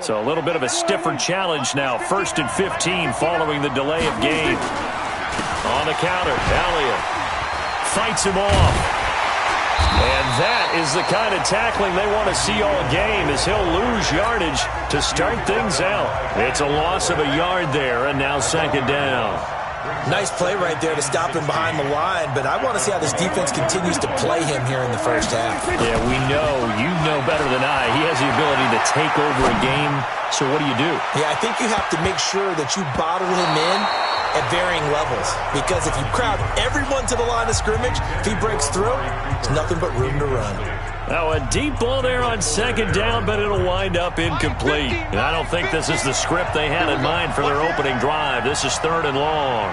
So a little bit of a stiffer challenge now. 1st and 15 following the delay of game. On the counter, Elliott fights him off. And that is the kind of tackling they want to see all game, as he'll lose yardage to start things out. It's a loss of a yard there, and now 2nd down. Nice play right there to stop him behind the line, but I want to see how this defense continues to play him here in the first half. Yeah, you know better than I. He has the ability to take over a game, so what do? Yeah, I think you have to make sure that you bottle him in at varying levels, because if you crowd everyone to the line of scrimmage, if he breaks through, there's nothing but room to run. Now a deep ball there on 2nd down, but it'll wind up incomplete. And I don't think this is the script they had in mind for their opening drive. This is 3rd and long.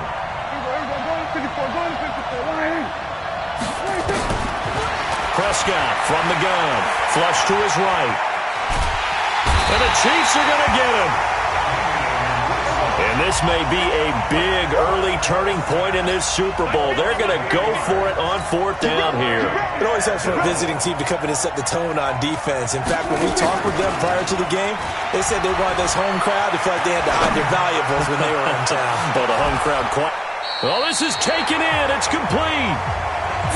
Prescott from the gun, flush to his right. And the Chiefs are going to get him. And this may be a big early turning point in this Super Bowl. They're going to go for it on 4th down here. It always helps for a visiting team to come in and set the tone on defense. In fact, when we talked with them prior to the game, they said they wanted this home crowd to feel like they had to hide their valuables when they were in town. Well, the home crowd quite. Well, this is taken in. It's complete.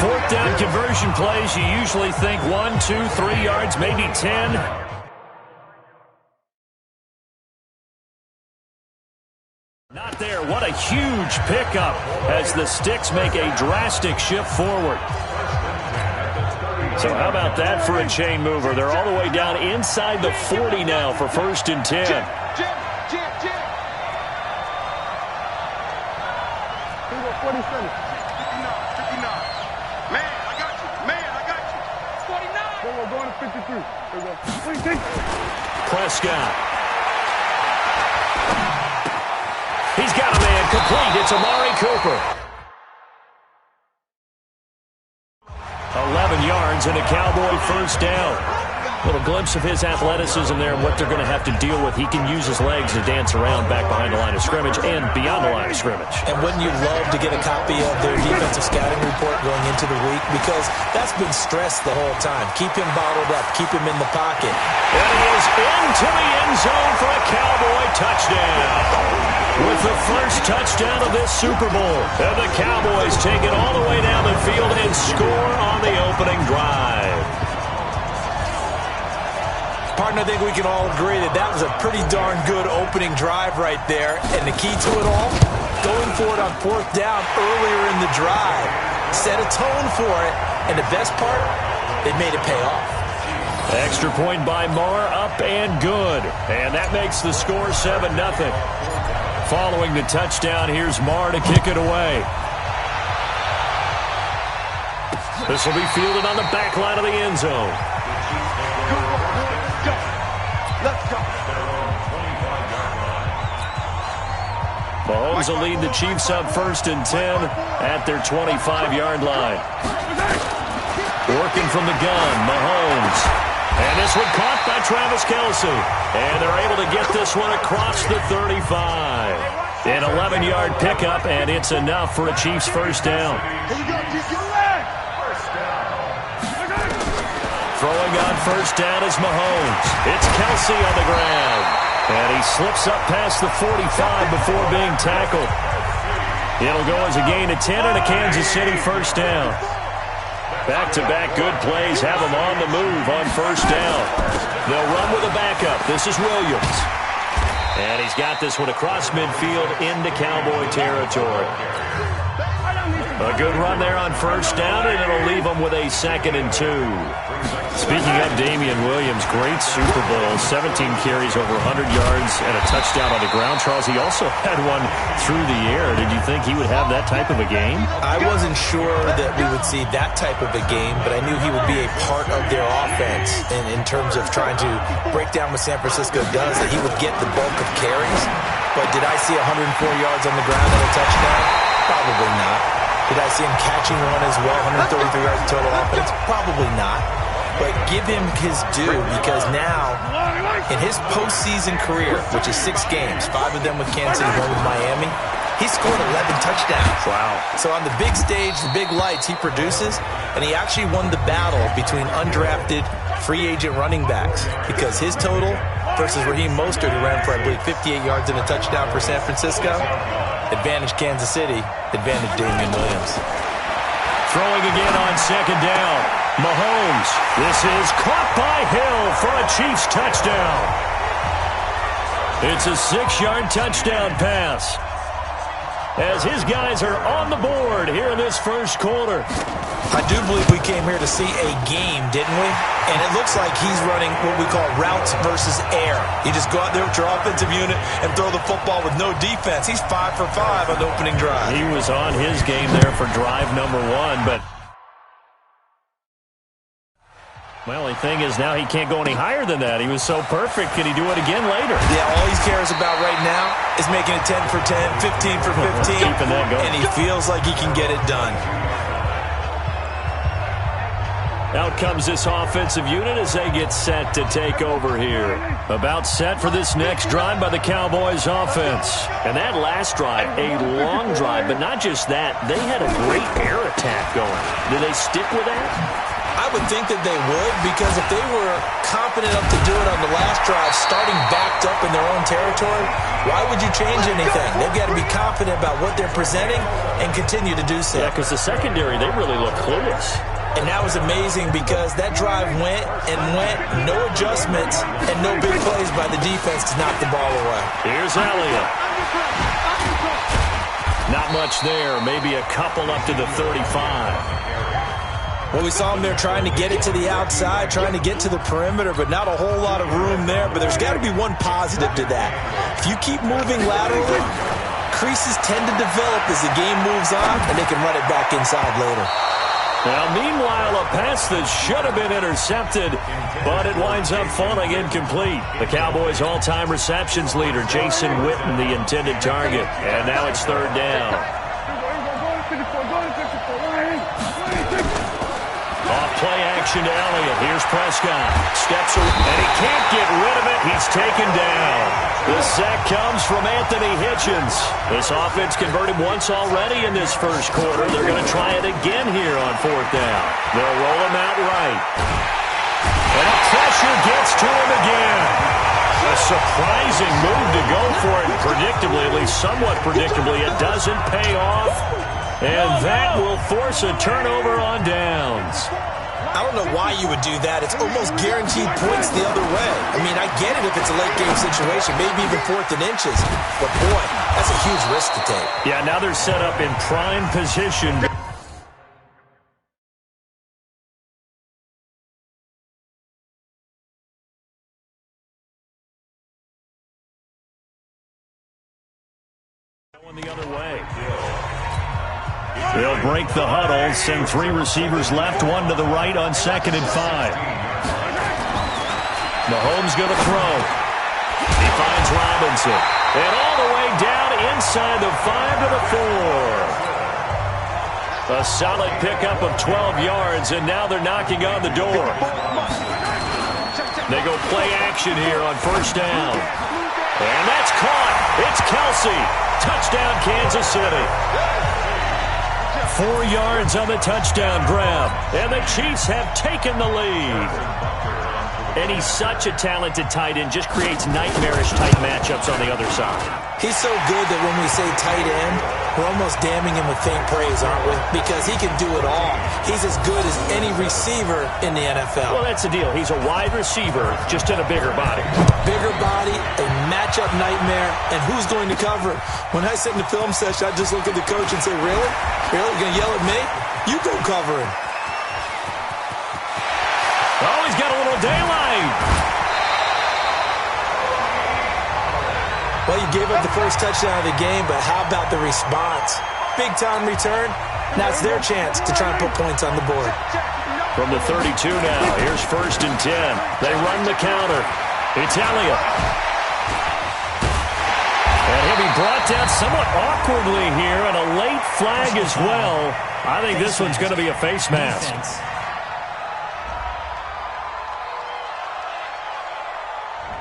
4th down conversion plays, you usually think 1, 2, 3 yards, maybe 10. Not there. What a huge pickup as the Sticks make a drastic shift forward. So how about that for a chain mover? They're all the way down inside the 40 now for 1st and 10. Jim. 47. 59. Man, I got you. 49. We're going to 53. There we go. Prescott. He's got a man complete. It's Amari Cooper. 11 yards and a Cowboy 1st down. A little glimpse of his athleticism there and what they're going to have to deal with. He can use his legs to dance around back behind the line of scrimmage and beyond the line of scrimmage. And wouldn't you love to get a copy of their defensive scouting report going into the week? Because that's been stressed the whole time. Keep him bottled up. Keep him in the pocket. And he is into the end zone for a Cowboy touchdown. With the first touchdown of this Super Bowl. And the Cowboys take it all the way down the field and score on the opening drive. Partner, I think we can all agree that that was a pretty darn good opening drive right there. And the key to it all, going for it on 4th down earlier in the drive. Set a tone for it. And the best part, they made it pay off. Extra point by Marr, up and good. And that makes the score 7-0. Following the touchdown, here's Marr to kick it away. This will be fielded on the back line of the end zone. Mahomes will lead the Chiefs up 1st and 10 at their 25-yard line. Working from the gun, Mahomes. And this one caught by Travis Kelce. And they're able to get this one across the 35. An 11-yard pickup, and it's enough for a Chiefs 1st down. Throwing on 1st down is Mahomes. It's Kelce on the ground. And he slips up past the 45 before being tackled. It'll go as a gain of 10 and a Kansas City 1st down. Back-to-back good plays have them on the move on 1st down. They'll run with a backup. This is Williams. And he's got this one across midfield into Cowboy territory. A good run there on 1st down, and it'll leave them with a 2nd and 2. Speaking of Damian Williams, great Super Bowl, 17 carries over 100 yards and a touchdown on the ground. Charles, he also had one through the air. Did you think he would have that type of a game? I wasn't sure that we would see that type of a game, but I knew he would be a part of their offense in terms of trying to break down what San Francisco does, that he would get the bulk of carries. But did I see 104 yards on the ground and a touchdown? Probably not. Did I see him catching one as well, 133 yards of total offense? Probably not. But give him his due, because now, in his postseason career, which is 6 games, 5 of them with Kansas City, 1 with Miami, he scored 11 touchdowns. Wow. So on the big stage, the big lights, he produces, and he actually won the battle between undrafted free agent running backs, because his total versus Raheem Mostert, who ran for, I believe, 58 yards and a touchdown for San Francisco. Advantage Kansas City, advantage Damian Williams. Throwing again on second down. Mahomes. This is caught by Hill for a Chiefs touchdown. It's a 6-yard touchdown pass, as his guys are on the board here in this first quarter. I do believe we came here to see a game, didn't we? And it looks like he's running what we call routes versus air. You just go out there with your offensive unit and throw the football with no defense. He's 5 for 5 on the opening drive. He was on his game there for drive number 1, but the only thing is now he can't go any higher than that. He was so perfect. Can he do it again later? Yeah, all he cares about right now is making it 10 for 10, 15 for 15. Keeping that going. And he feels like he can get it done. Out comes this offensive unit as they get set to take over here. About set for this next drive by the Cowboys offense. And that last drive, a long drive, but not just that. They had a great air attack going. Do they stick with that? I would think that they would, because if they were confident enough to do it on the last drive, starting backed up in their own territory, why would you change anything? They've got to be confident about what they're presenting and continue to do so. Yeah, because the secondary, they really look clueless. And that was amazing because that drive went and went, no adjustments, and no big plays by the defense to knock the ball away. Here's Elliott. Not much there, maybe a couple up to the 35. Well, we saw him there trying to get it to the outside, trying to get to the perimeter, but not a whole lot of room there. But there's got to be one positive to that. If you keep moving laterally, creases tend to develop as the game moves on, and they can run it back inside later. Now, meanwhile, a pass that should have been intercepted, but it winds up falling incomplete. The Cowboys' all-time receptions leader, Jason Witten, the intended target. And now it's third down. Play action to Elliott. Here's Prescott. Steps away, and he can't get rid of it. He's taken down. The sack comes from Anthony Hitchens. This offense converted once already in this first quarter. They're going to try it again here on fourth down. They'll roll him out right. And the pressure gets to him again. A surprising move to go for it predictably, at least somewhat predictably. It doesn't pay off, and that will force a turnover on downs. I don't know why you would do that. It's almost guaranteed points the other way. I mean, I get it if it's a late-game situation, maybe even 4th and inches. But, boy, that's a huge risk to take. Yeah, now they're set up in prime position. Going the other way. They'll break the huddle, send 3 receivers left, 1 to the right on 2nd and 5. Mahomes going to throw. He finds Robinson. And all the way down inside the 5 to the 4. A solid pickup of 12 yards, and now they're knocking on the door. They go play action here on first down. And that's caught. It's Kelsey. Touchdown, Kansas City. 4 yards on the touchdown grab. And the Chiefs have taken the lead. And he's such a talented tight end, just creates nightmarish-type matchups on the other side. He's so good that when we say tight end, we're almost damning him with faint praise, aren't we? Because he can do it all. He's as good as any receiver in the NFL. Well, that's the deal. He's a wide receiver, just in a bigger body. Bigger body, a matchup nightmare, and who's going to cover it? When I sit in the film session, I just look at the coach and say, really? Really? You're going to yell at me? You go cover him. Oh, he's got a little daylight. Well, you gave up the first touchdown of the game, but how about the response? Big-time return. Now it's their chance to try and put points on the board. From the 32 now, here's 1st and 10. They run the counter. It's Elliott. And he'll be brought down somewhat awkwardly here, and a late flag as well. I think this one's going to be a face mask.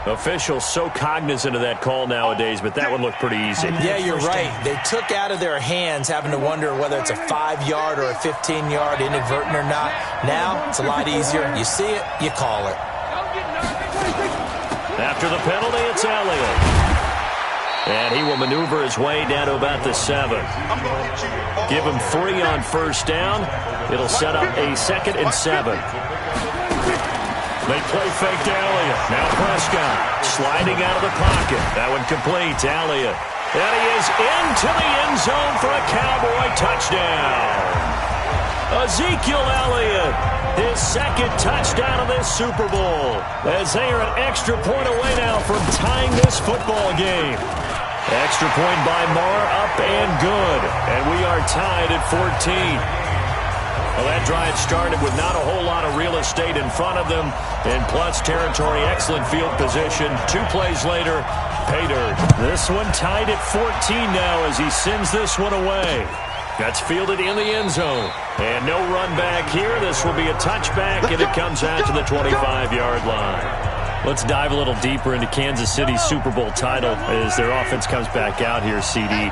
Officials so cognizant of that call nowadays, but that one looked pretty easy. Yeah, you're right. They took out of their hands having to wonder whether it's a 5-yard or a 15-yard, inadvertent or not. Now, it's a lot easier. You see it, you call it. After the penalty, it's Elliott. And he will maneuver his way down to about the 7. Give him 3 on first down. It'll set up a 2nd and 7. They play fake to Elliott. Now Prescott sliding out of the pocket. That one complete to Elliott. And he is into the end zone for a Cowboy touchdown. Ezekiel Elliott, his 2nd touchdown of this Super Bowl, as they are an extra point away now from tying this football game. Extra point by Marr, up and good. And we are tied at 14. Well, that drive started with not a whole lot of real estate in front of them, and plus territory, excellent field position. 2 plays later, pay dirt. This one tied at 14 now as he sends this one away. That's fielded in the end zone. And no run back here. This will be a touchback, and it comes out to the 25-yard line. Let's dive a little deeper into Kansas City's Super Bowl title as their offense comes back out here, CD.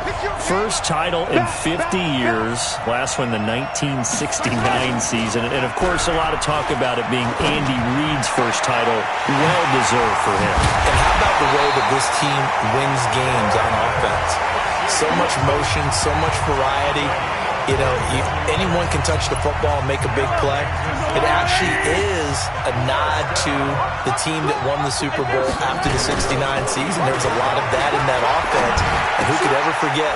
First title in 50 years. Last one, the 1969 season. And, of course, a lot of talk about it being Andy Reid's first title. Well-deserved for him. And how about the way that this team wins games on offense? So much motion, so much variety. You know, anyone can touch the football and make a big play. It actually is a nod to the team that won the Super Bowl after the 69 season. There's a lot of that in that offense. And who could ever forget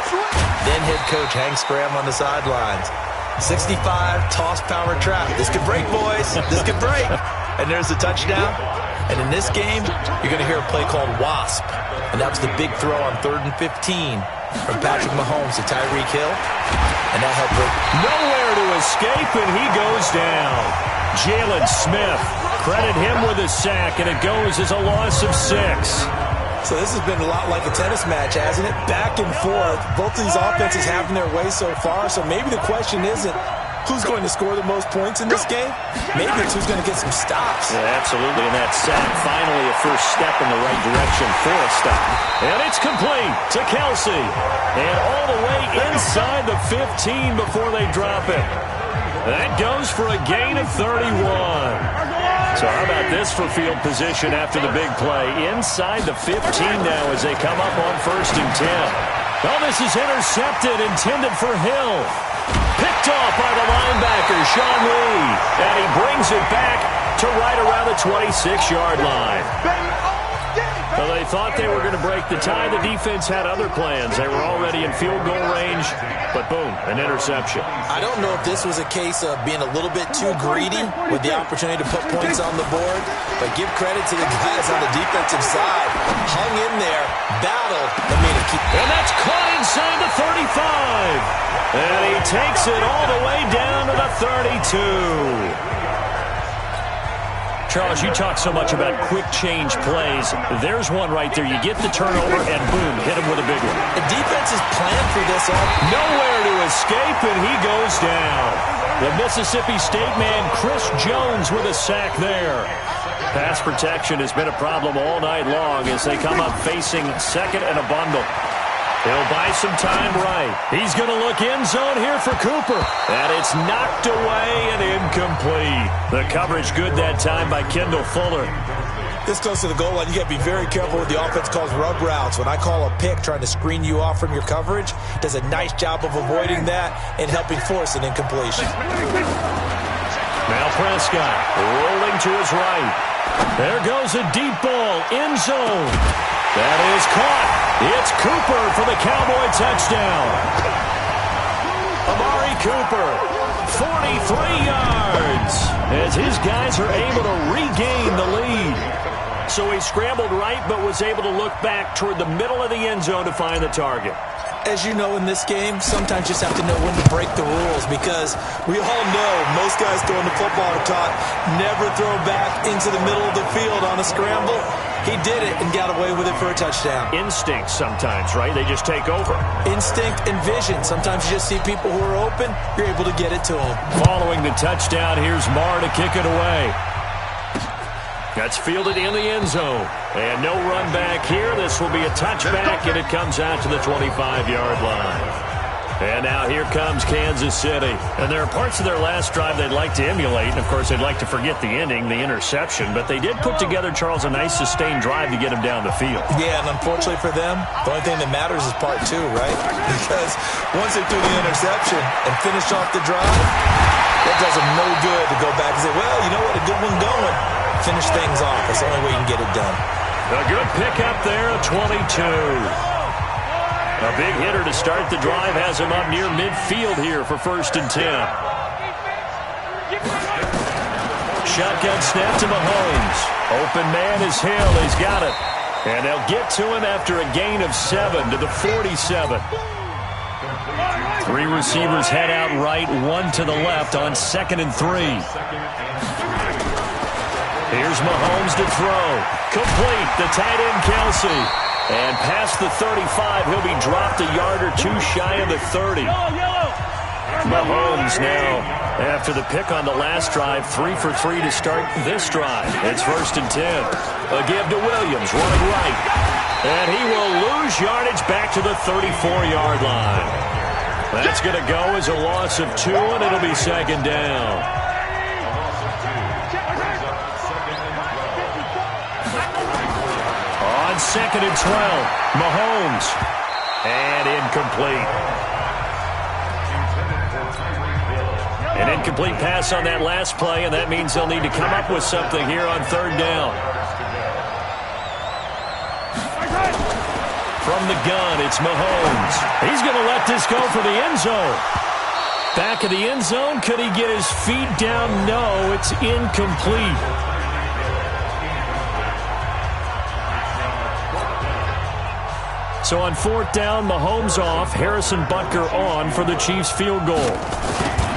then head coach Hank Scram on the sidelines. 65, toss, power, trap. This could break, boys. This could break. And there's the touchdown. And in this game, you're going to hear a play called WASP. And that was the big throw on 3rd and 15 from Patrick Mahomes to Tyreek Hill. And that helped break. Nowhere to escape, and he goes down. Jalen Smith, credit him with a sack, and it goes as a loss of 6. So this has been a lot like a tennis match, hasn't it? Back and forth. Both of these offenses having their way so far. So maybe the question isn't who's going to score the most points in this game. Maybe it's who's going to get some stops. Yeah, absolutely. And that sack, finally a first step in the right direction for a stop. And it's complete to Kelsey. And all the way inside the 15 before they drop it. That goes for a gain of 31. So how about this for field position after the big play? Inside the 15 now as they come up on 1st and 10. Oh, this is intercepted, intended for Hill. Picked off by the linebacker, Sean Lee. And he brings it back to right around the 26-yard line. Well, they thought they were going to break the tie. The defense had other plans. They were already in field goal range, but boom, an interception. I don't know if this was a case of being a little bit too greedy with the opportunity to put points on the board, but give credit to the guys on the defensive side. Hung in there, battled, and made a keep. And that's caught inside the 35. And he takes it all the way down to the 32. Charles, you talk so much about quick change plays. There's one right there. You get the turnover, and boom, hit him with a big one. The defense is planned for this all. Nowhere to escape, and he goes down. The Mississippi State man, Chris Jones, with a sack there. Pass protection has been a problem all night long as they come up facing 2nd and a bundle. He'll buy some time right. He's going to look end zone here for Cooper. And it's knocked away and incomplete. The coverage good that time by Kendall Fuller. This close to the goal line, you got to be very careful with the offense calls rub routes. When I call a pick trying to screen you off from your coverage, does a nice job of avoiding that and helping force an incompletion. Now Prescott rolling to his right. There goes a deep ball, end zone. That is caught. It's Cooper for the Cowboy touchdown. Amari Cooper, 43 yards, as his guys are able to regain the lead. So he scrambled right, but was able to look back toward the middle of the end zone to find the target. As you know in this game, sometimes you just have to know when to break the rules because we all know most guys throwing the football are taught never throw back into the middle of the field on a scramble. He did it and got away with it for a touchdown. Instinct sometimes, right? They just take over. Instinct and vision. Sometimes you just see people who are open, you're able to get it to them. Following the touchdown, here's Marr to kick it away. That's fielded in the end zone. And no run back here. This will be a touchback, and it comes out to the 25-yard line. And now here comes Kansas City. And there are parts of their last drive they'd like to emulate. And, of course, they'd like to forget the ending, the interception. But they did put together, Charles, a nice sustained drive to get him down the field. Yeah, and unfortunately for them, the only thing that matters is part two, right? Because once they threw the interception and finished off the drive, that does them no good to go back and say, well, you know what, a good one going. Finish things off. That's the only way you can get it done. A good pickup there, a 22. A big hitter to start the drive has him up near midfield here for 1st and 10. Shotgun snap to Mahomes. Open man is Hill. He's got it. And they'll get to him after a gain of 7 to the 47. 3 receivers head out right, 1 to the left on 2nd and 3. Here's Mahomes to throw. Complete. The tight end, Kelsey. And past the 35, he'll be dropped a yard or 2 shy of the 30. Mahomes now, after the pick on the last drive, 3 for 3 to start this drive. It's 1st and 10. A give to Williams, running right. And he will lose yardage back to the 34-yard line. That's going to go as a loss of 2, and it'll be 2nd down. On 2nd and 12, Mahomes. And incomplete. An incomplete pass on that last play, and that means they'll need to come up with something here on 3rd down. From the gun, it's Mahomes. He's going to let this go for the end zone. Back of the end zone, could he get his feet down? No, it's incomplete. So on 4th down, Mahomes off, Harrison Butker on for the Chiefs field goal.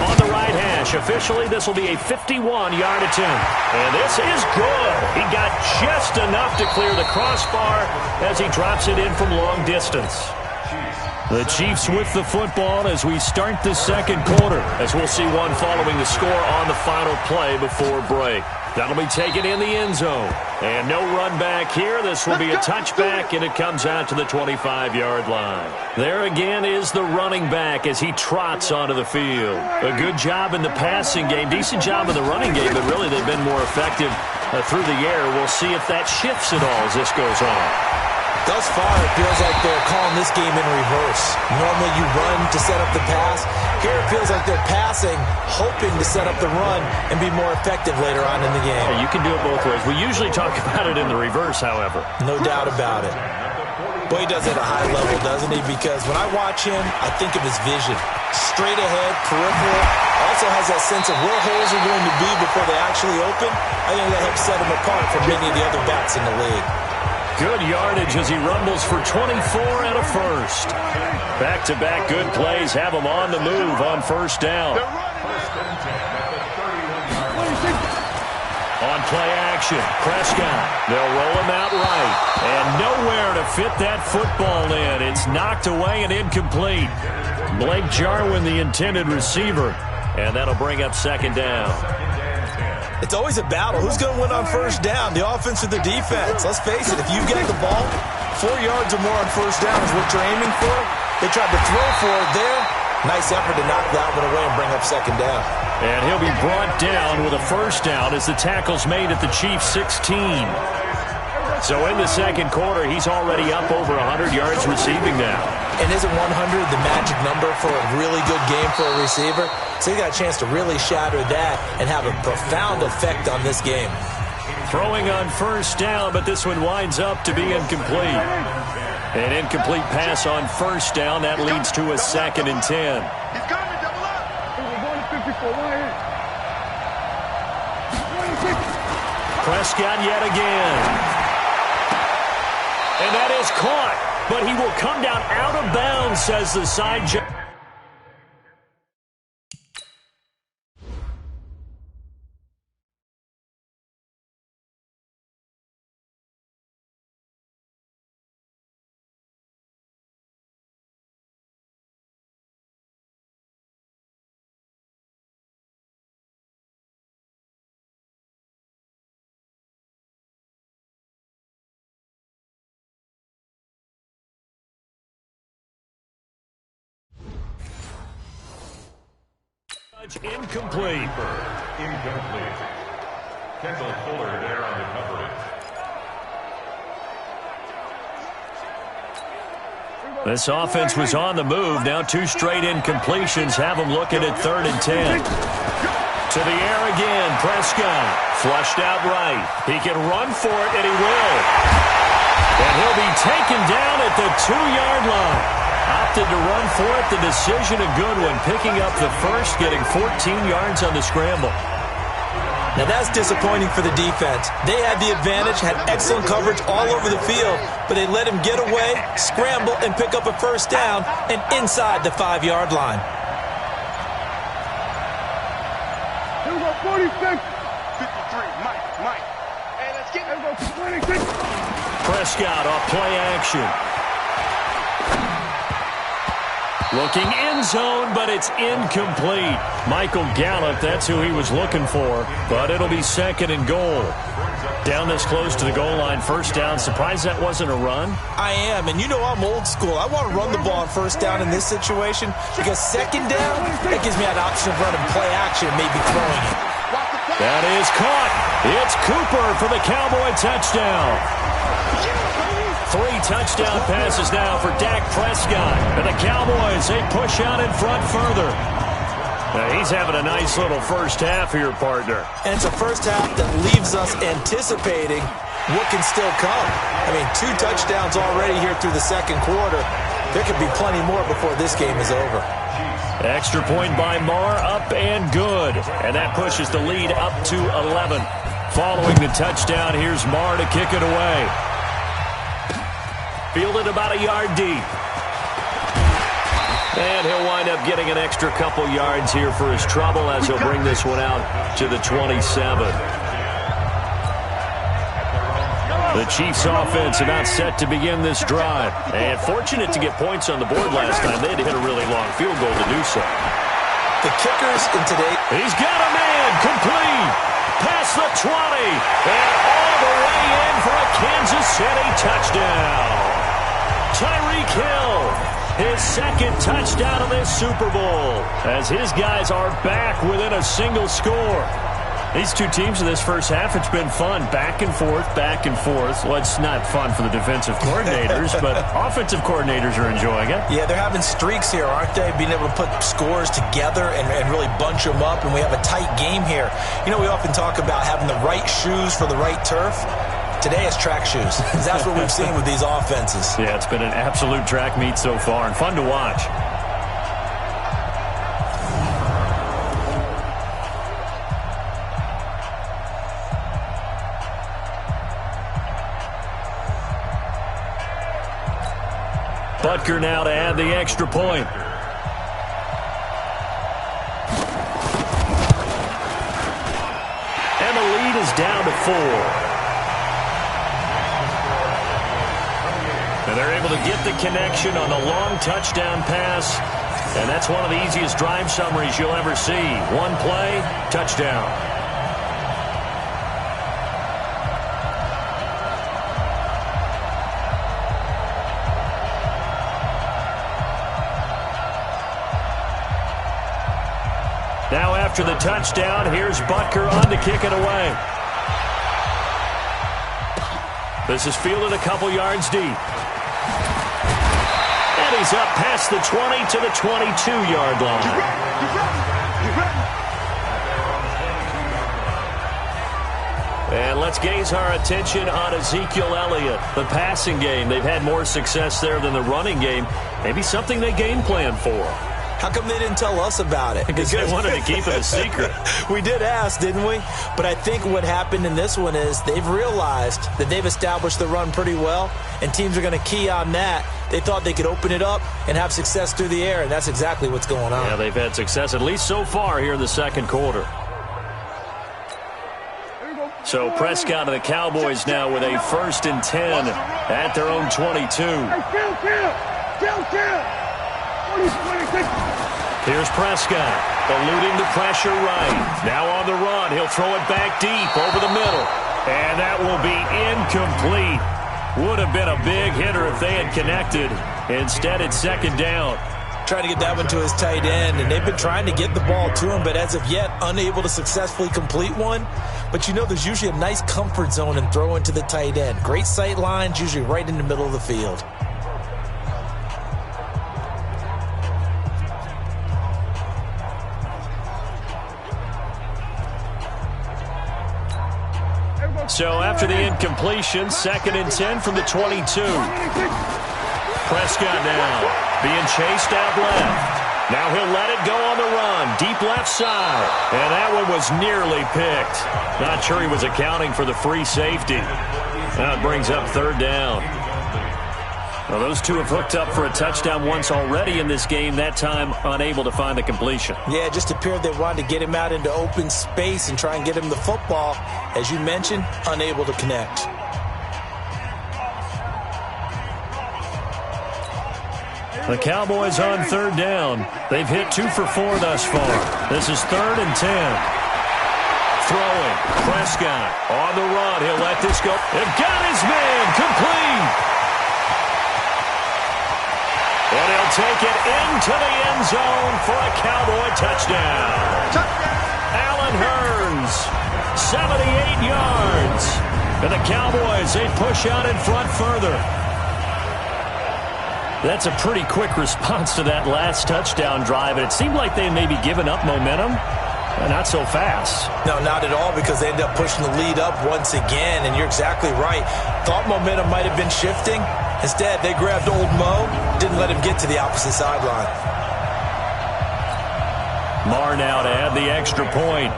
On the right hash, officially this will be a 51-yard attempt. And this is good. He got just enough to clear the crossbar as he drops it in from long distance. The Chiefs with the football as we start the 2nd quarter, as we'll see one following the score on the final play before break. That'll be taken in the end zone. And no run back here. This will be a touchback, and it comes out to the 25-yard line. There again is the running back as he trots onto the field. A good job in the passing game. Decent job in the running game, but really they've been more effective through the air. We'll see if that shifts at all as this goes on. Thus far, it feels like they're calling this game in reverse. Normally you run to set up the pass. Here it feels like they're passing, hoping to set up the run and be more effective later on in the game. Yeah, you can do it both ways. We usually talk about it in the reverse, however. No doubt about it. Boy, he does it at a high level, doesn't he? Because when I watch him, I think of his vision. Straight ahead, peripheral. Also has that sense of where holes are going to be before they actually open. I think that helps set him apart from many of the other backs in the league. Good yardage as he rumbles for 24 and a first. Back-to-back good plays have him on the move on 1st down. On play action, Prescott. They'll roll him out right. And nowhere to fit that football in. It's knocked away and incomplete. Blake Jarwin, the intended receiver. And that'll bring up 2nd down. It's always a battle. Who's going to win on 1st down, the offense or the defense? Let's face it, if you get the ball, 4 yards or more on 1st down is what you're aiming for. They tried to throw for it there. Nice effort to knock that one away and bring up 2nd down. And he'll be brought down with a 1st down as the tackle's made at the Chiefs' 16. So in the 2nd quarter, he's already up over 100 yards receiving now. And isn't 100 the magic number for a really good game for a receiver? So he got a chance to really shatter that and have a profound effect on this game. Throwing on 1st down, but this one winds up to be incomplete. An incomplete pass on 1st down. That leads to a 2nd and 10. He's coming, double up. We're going to 54, right here. Prescott yet again. And that is caught, but he will come down out of bounds, says the side judge. Incomplete. Incomplete. Kendall Fuller there on the coverage. This offense was on the move. Now 2 straight incompletions have them looking at 3rd and 10. To the air again. Prescott flushed out right. He can run for it, and he will. And he'll be taken down at the 2-yard line. Opted to run for it. The decision a good one. Picking up the first, getting 14 yards on the scramble. Now that's disappointing for the defense. They had the advantage, had excellent coverage all over the field, but they let him get away, scramble, and pick up a first down and inside the 5-yard line. Here we go, 46. 53, Mike. Hey, let's get it. 26. Prescott off play action. Looking end zone, but it's incomplete. Michael Gallup, that's who he was looking for, but it'll be 2nd and goal. Down this close to the goal line, first down. Surprised that wasn't a run? I am, and you know I'm old school. I want to run the ball on first down in this situation because 2nd down, that gives me an option of running play action and maybe throwing it. That is caught. It's Cooper for the Cowboy touchdown. 3 touchdown passes now for Dak Prescott. And the Cowboys, they push out in front further. Now he's having a nice little first half here, partner. And it's a first half that leaves us anticipating what can still come. I mean, 2 touchdowns already here through the 2nd quarter. There could be plenty more before this game is over. Extra point by Marr, up and good. And that pushes the lead up to 11. Following the touchdown, here's Marr to kick it away. Fielded about a yard deep. And he'll wind up getting an extra couple yards here for his trouble as he'll bring this one out to the 27. The Chiefs offense about set to begin this drive. And fortunate to get points on the board last time. They had to hit a really long field goal to do so. The kickers in today. He's got a man complete. Past the 20. And all the way in for a Kansas City touchdown. Tyreek Hill, his 2nd touchdown of this Super Bowl, as his guys are back within a single score. These 2 teams in this first half, it's been fun. Back and forth, back and forth. Well, it's not fun for the defensive coordinators, but offensive coordinators are enjoying it. Yeah, they're having streaks here, aren't they? Being able to put scores together and really bunch them up, and we have a tight game here. You know, we often talk about having the right shoes for the right turf. Today is track shoes. That's what we've seen with these offenses. Yeah, it's been an absolute track meet so far and fun to watch. Butker now to add the extra point. And the lead is down to 4. And they're able to get the connection on the long touchdown pass. And that's one of the easiest drive summaries you'll ever see. 1 play, touchdown. Now after the touchdown, here's Butker on to kick it away. This is fielded a couple yards deep. And he's up past the 20 to the 22-yard line. And let's gaze our attention on Ezekiel Elliott. The passing game, they've had more success there than the running game. Maybe something they game plan for. How come they didn't tell us about it? Because they wanted to keep it a secret. We did ask, didn't we? But I think what happened in this one is they've realized that they've established the run pretty well, and teams are going to key on that. They thought they could open it up and have success through the air, and that's exactly what's going on. Yeah, they've had success, at least so far here in the 2nd quarter. So Prescott and the Cowboys now with a 1st and 10 at their own 22. Here's Prescott, eluding the pressure right. Now on the run, he'll throw it back deep over the middle. And that will be incomplete. Would have been a big hitter if they had connected. Instead, it's 2nd down. trying to get that one to his tight end, and they've been trying to get the ball to him, but as of yet, unable to successfully complete one. But you know there's usually a nice comfort zone in throwing to the tight end. Great sight lines, usually right in the middle of the field. So after the incompletion, 2nd and 10 from the 22. Prescott now being chased out left. Now he'll let it go on the run. Deep left side. And that one was nearly picked. Not sure he was accounting for the free safety. That brings up 3rd down. Well, those two have hooked up for a touchdown once already in this game, that time unable to find the completion. Yeah, it just appeared they wanted to get him out into open space and try and get him the football. As you mentioned, unable to connect. The Cowboys on 3rd down. They've hit 2 for 4 thus far. This is 3rd and 10. Throwing. Prescott on the run. He'll let this go. They've got his man. Complete. And he'll take it into the end zone for a Cowboy touchdown. Allen Hurns, 78 yards. And the Cowboys, they push out in front further. That's a pretty quick response to that last touchdown drive. And it seemed like they may be giving up momentum. Not so fast. No, not at all, because they end up pushing the lead up once again, and you're exactly right. Thought momentum might have been shifting. Instead, they grabbed old Mo, didn't let him get to the opposite sideline. Marr now to add the extra point.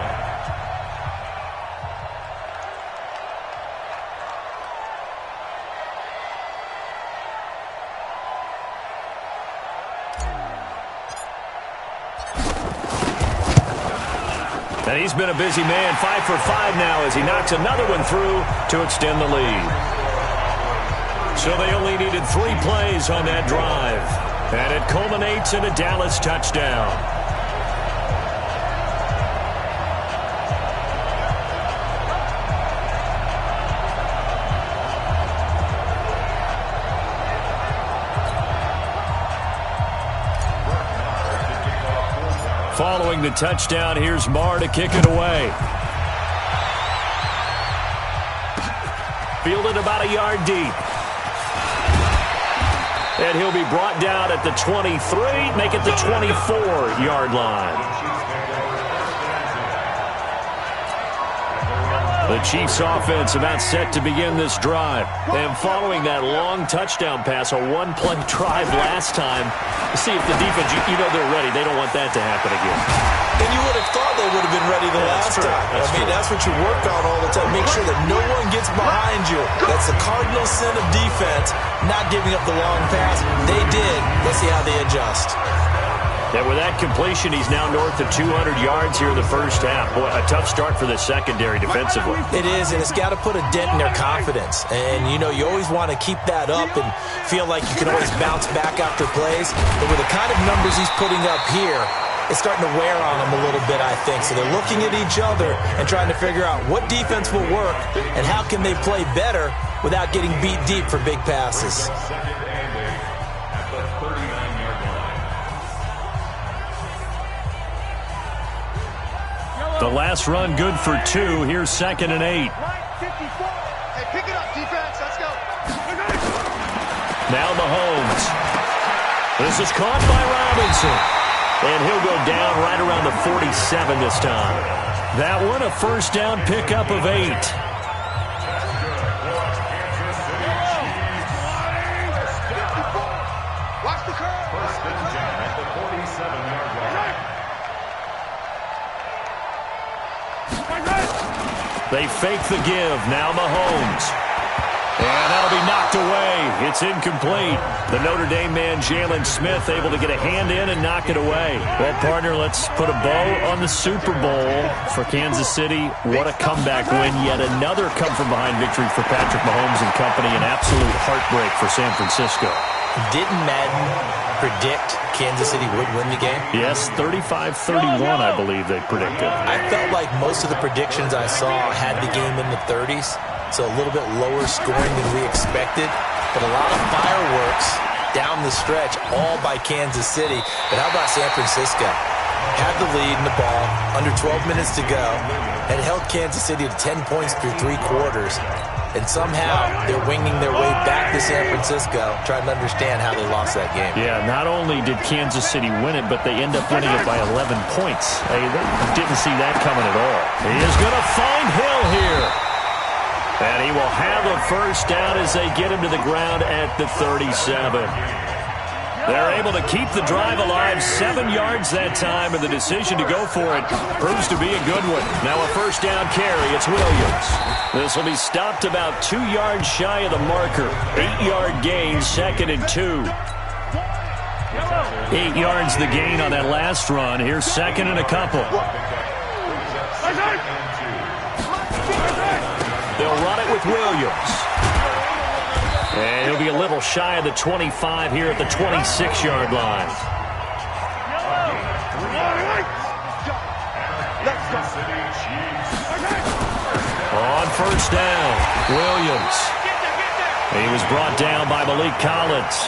And he's been a busy man, 5 for 5 now as he knocks another one through to extend the lead. So they only needed 3 plays on that drive. And it culminates in a Dallas touchdown. Following the touchdown, here's Marr to kick it away. Fielded about a yard deep. And he'll be brought down at the 23, make it the 24-yard line. The Chiefs offense about set to begin this drive. And following that long touchdown pass, a one-play drive last time, see if the defense, you know they're ready. They don't want that to happen again. And you would have thought they would have been ready the last time. That's what you work on all the time. Make sure that no one gets behind you. That's the cardinal sin of defense, not giving up the long pass. They did. Let's see how they adjust. And with that completion, he's now north of 200 yards here in the first half. Boy, a tough start for the secondary defensively. It is, and it's got to put a dent in their confidence. And, you know, you always want to keep that up and feel like you can always bounce back after plays. But with the kind of numbers he's putting up here, it's starting to wear on them a little bit, I think. So they're looking at each other and trying to figure out what defense will work and how can they play better without getting beat deep for big passes. The last run good for 2. Here's 2nd and 8. Hey, pick it up, defense. Let's go. Now Mahomes. This is caught by Robinson. And he'll go down right around the 47 this time. That one a first down pickup of 8. Watch the curve. First and 10 at the 47-yard line. They fake the give. Now Mahomes. And that'll be knocked away. It's incomplete. The Notre Dame man, Jalen Smith, able to get a hand in and knock it away. Well, partner, let's put a bow on the Super Bowl for Kansas City. What a comeback win. Yet another come-from-behind victory for Patrick Mahomes and company. An absolute heartbreak for San Francisco. Didn't Madden predict Kansas City would win the game? Yes, 35-31, I believe they predicted. I felt like most of the predictions I saw had the game in the 30s, so a little bit lower scoring than we expected, but a lot of fireworks down the stretch, all by Kansas City. But how about San Francisco? Had the lead in the ball, under 12 minutes to go, and held Kansas City to 10 points through 3 quarters. And somehow they're winging their way back to San Francisco, trying to understand how they lost that game. Yeah, not only did Kansas City win it, but they end up winning it by 11 points. They didn't see that coming at all. He is going to find Hill here. And he will have a first down as they get him to the ground at the 37. They're able to keep the drive alive, 7 yards that time, and the decision to go for it proves to be a good one. Now a first down carry, it's Williams. This will be stopped about 2 yards shy of the marker. 8-yard gain, 2nd and 2. 8 yards the gain on that last run. Here's 2nd and a couple. They'll run it with Williams. And he'll be a little shy of the 25 here at the 26-yard line. On first down, Williams. He was brought down by Malik Collins.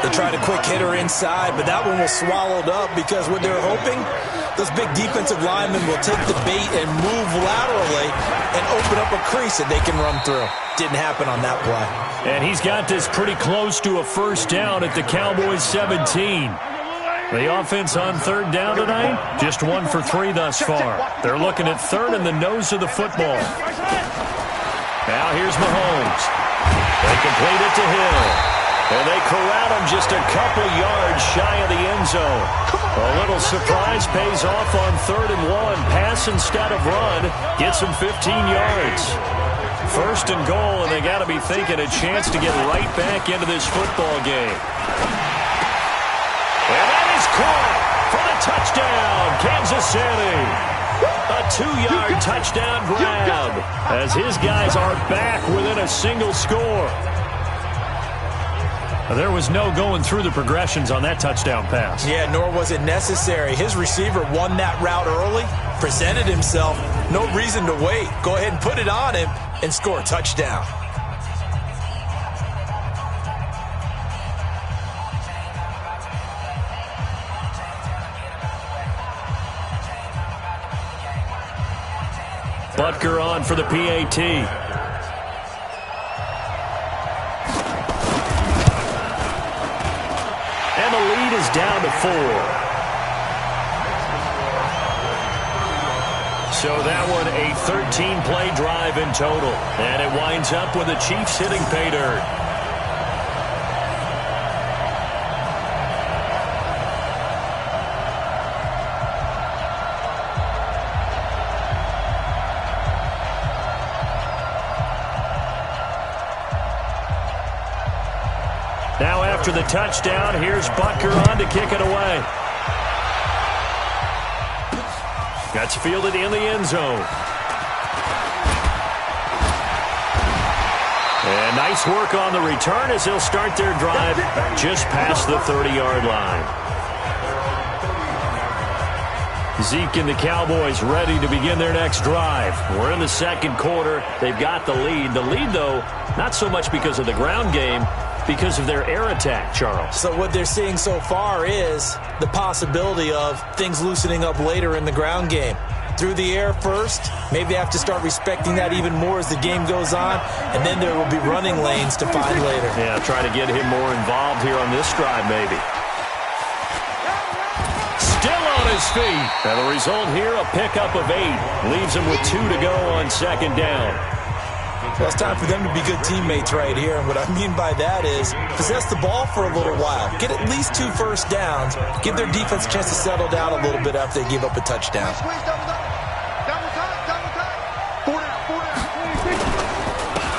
They tried a quick hitter inside, but that one was swallowed up because what they're hoping, those big defensive linemen will take the bait and move laterally and open up a crease that they can run through. Didn't happen on that play. And he's got this pretty close to a first down at the Cowboys' 17. The offense on third down tonight, just 1 for 3 thus far. They're looking at third in the nose of the football. Now here's Mahomes. They complete it to Hill. And they corral him just a couple yards shy of the end zone. A little surprise pays off on 3rd and 1. Pass instead of run. Gets him 15 yards. 1st and goal, and they got to be thinking a chance to get right back into this football game. And that is caught for the touchdown, Kansas City. A 2-yard touchdown grab as his guys are back within a single score. There was no going through the progressions on that touchdown pass. Yeah, nor was it necessary. His receiver won that route early, presented himself. No reason to wait. Go ahead and put it on him and score a touchdown. Butker on for the PAT. And the lead is down to 4. So that one a 13-play drive in total. And it winds up with the Chiefs hitting pay dirt. Now after the touchdown, here's Butker on to kick it away. That's fielded in the end zone. And nice work on the return as they'll start their drive just past the 30-yard line. Zeke and the Cowboys ready to begin their next drive. We're in the 2nd quarter. They've got the lead. The lead, though, not so much because of the ground game, because of their air attack, Charles. So what they're seeing so far is the possibility of things loosening up later in the ground game. Through the air first, maybe they have to start respecting that even more as the game goes on, and then there will be running lanes to find later. Yeah, try to get him more involved here on this drive, maybe. Still on his feet. And the result here, a pickup of 8. Leaves him with 2 to go on 2nd down. Well, it's time for them to be good teammates right here. And what I mean by that is possess the ball for a little while. Get at least 2 first downs. Give their defense a chance to settle down a little bit after they give up a touchdown.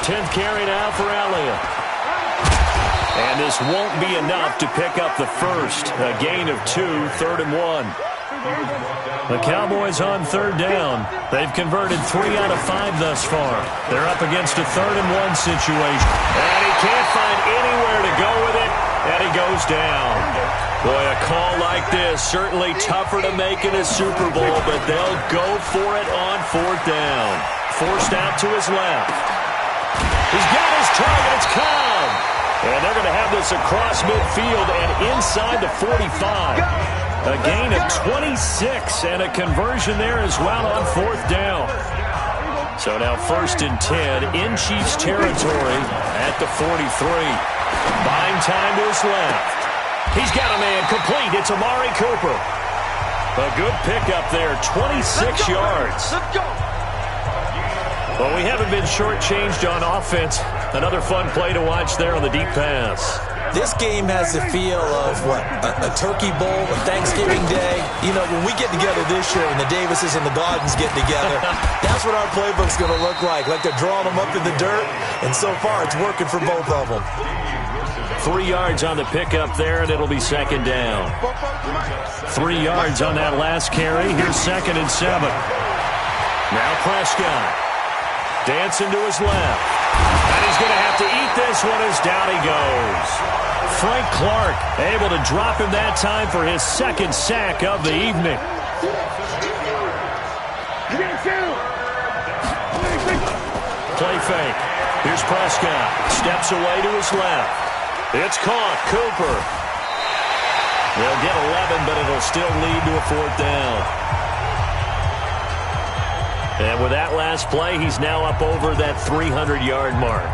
10th carry now for Elliott. And this won't be enough to pick up the first. A gain of 2, 3rd and 1. The Cowboys on 3rd down. They've converted 3 out of 5 thus far. They're up against a 3rd and 1 situation. And he can't find anywhere to go with it, and he goes down. Boy, a call like this, certainly tougher to make in a Super Bowl, but they'll go for it on 4th down. Forced out to his left. He's got his target. It's Cobb. And they're going to have this across midfield and inside the 45. A gain of 26 and a conversion there as well on 4th down. So now 1st and 10 in Chiefs territory at the 43. Buying time to his left. He's got a man complete. It's Amari Cooper. A good pickup there, 26 yards. Let's go. Well, we haven't been shortchanged on offense. Another fun play to watch there on the deep pass. This game has the feel of, what, a turkey bowl, a Thanksgiving day. You know, when we get together this year and the Davises and the Gardens get together, that's what our playbook's going to look like they're drawing them up in the dirt. And so far, it's working for both of them. 3 yards on the pickup there, and it'll be 2nd down. 3 yards on that last carry. Here's 2nd and 7. Now Prescott. Dancing to his left. And he's going to have to eat this one as down he goes. Frank Clark able to drop him that time for his 2nd sack of the evening. Play fake. Here's Prescott. Steps away to his left. It's caught. Cooper. They'll get 11, but it'll still lead to a 4th down. And with that last play, he's now up over that 300-yard mark.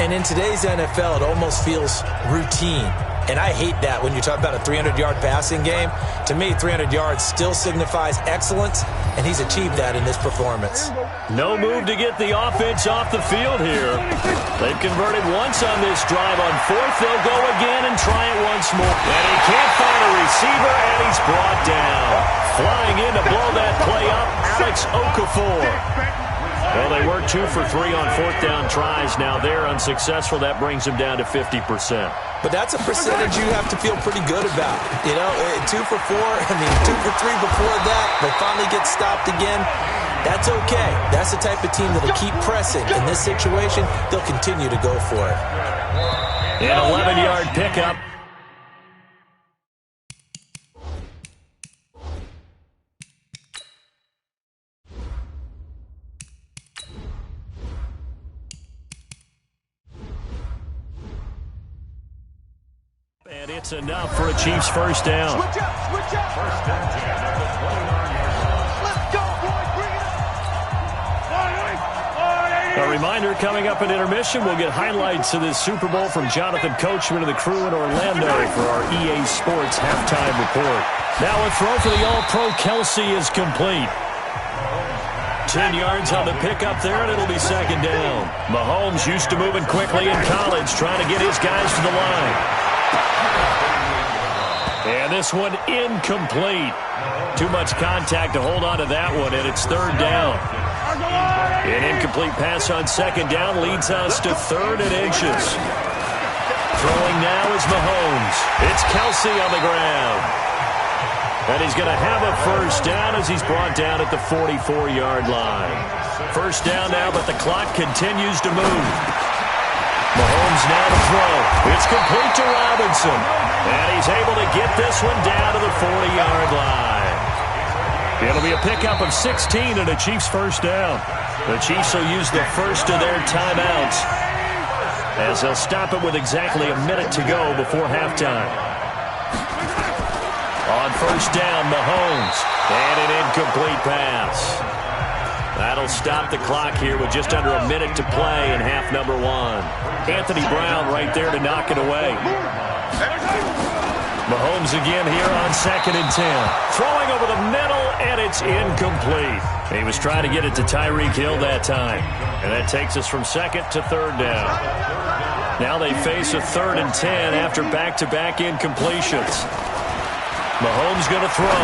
And in today's NFL, it almost feels routine. And I hate that when you talk about a 300-yard passing game. To me, 300 yards still signifies excellence, and he's achieved that in this performance. No move to get the offense off the field here. They've converted once on this drive. On 4th, they'll go again and try it once more. And he can't find a receiver, and he's brought down. Flying in to blow that play up, Alex Okafor. Well, they were 2 for 3 on 4th down tries. Now they're unsuccessful. That brings them down to 50%. But that's a percentage you have to feel pretty good about. You know, 2 for 4, 2 for 3 before that. They finally get stopped again. That's okay. That's the type of team that'll keep pressing. In this situation, they'll continue to go for it. An 11-yard pickup. And it's enough for a Chiefs 1st down. Switch up, switch up. 1st and 10 at the 29-yard line. Let's go, boys. Bring it up. A reminder, coming up at intermission, we'll get highlights of this Super Bowl from Jonathan Coachman and the crew in Orlando for our EA Sports halftime report. Now a throw for the All-Pro Kelsey is complete. 10 yards on the pickup there, and it'll be 2nd down. Mahomes used to moving quickly in college, trying to get his guys to the line. And this one incomplete. Too much contact to hold on to that one, and it's 3rd down. An incomplete pass on 2nd down leads us to 3rd and inches. Throwing now is Mahomes. It's Kelsey on the ground. And he's going to have a 1st down as he's brought down at the 44-yard line. 1st down now, but the clock continues to move. Mahomes now to throw. It's complete to Robinson. And he's able to get this one down to the 40-yard line. It'll be a pickup of 16 and a Chiefs 1st down. The Chiefs will use the first of their timeouts as they'll stop it with exactly a minute to go before halftime. On 1st down, Mahomes. And an incomplete pass. That'll stop the clock here with just under a minute to play in half number 1. Anthony Brown right there to knock it away. Mahomes again here on 2nd and 10. Throwing over the middle, and it's incomplete. He was trying to get it to Tyreek Hill that time. And that takes us from 2nd to 3rd down. Now they face a 3rd and 10 after back-to-back incompletions. Mahomes going to throw.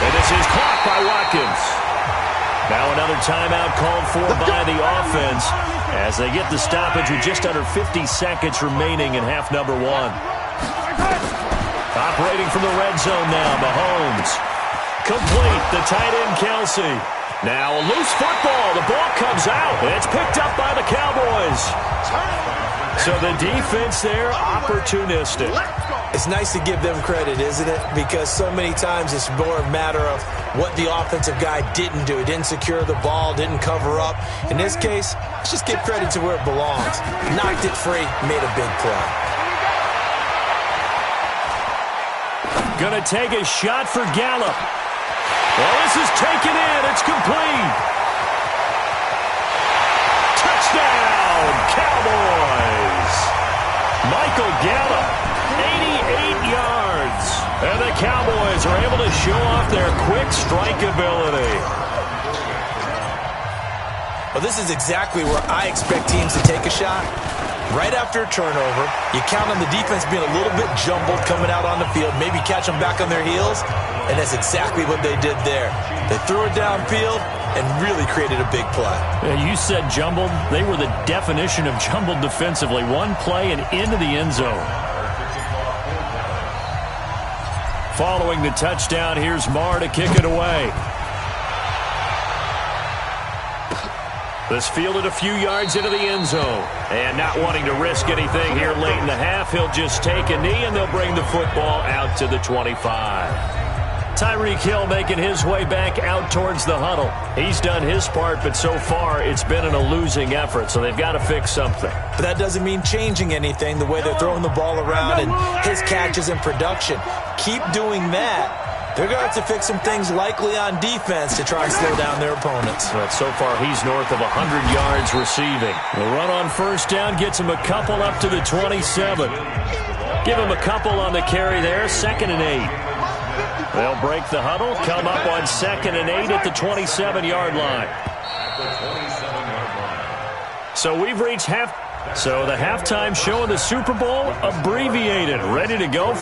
And this is caught by Watkins. Now another timeout called for by the offense as they get the stoppage with just under 50 seconds remaining in half number 1. Operating from the red zone now, Mahomes. Complete, the tight end Kelsey. Now a loose football. The ball comes out, and it's picked up by the Cowboys. So the defense there, opportunistic. It's nice to give them credit, isn't it? Because so many times it's more a matter of what the offensive guy didn't do. He didn't secure the ball, didn't cover up. In this case, let's just give credit to where it belongs. Knocked it free, made a big play. Going to take a shot for Gallup. Well, this is taken in. It's complete. Touchdown, Cowboys. Michael Gallup, 88 yards. And the Cowboys are able to show off their quick strike ability. Well, this is exactly where I expect teams to take a shot. Right after a turnover, you count on the defense being a little bit jumbled coming out on the field, maybe catch them back on their heels, and that's exactly what they did there. They threw it downfield and really created a big play. Yeah, you said jumbled. They were the definition of jumbled defensively. One play and into the end zone. Following the touchdown, here's Marr to kick it away. This fielded a few yards into the end zone. And not wanting to risk anything here late in the half, he'll just take a knee and they'll bring the football out to the 25. Tyreek Hill making his way back out towards the huddle. He's done his part, but so far it's been in a losing effort, so they've got to fix something. But that doesn't mean changing anything, the way they're throwing the ball around and his catches and production. Keep doing that. They're going to have to fix some things likely on defense to try and slow down their opponents. But so far, he's north of 100 yards receiving. The run on first down gets him a couple up to the 27. Give him a couple on the carry there, 2nd and 8. They'll break the huddle, come up on 2nd and 8 at the 27-yard line. So we've reached half. So the halftime show of the Super Bowl abbreviated, ready to go.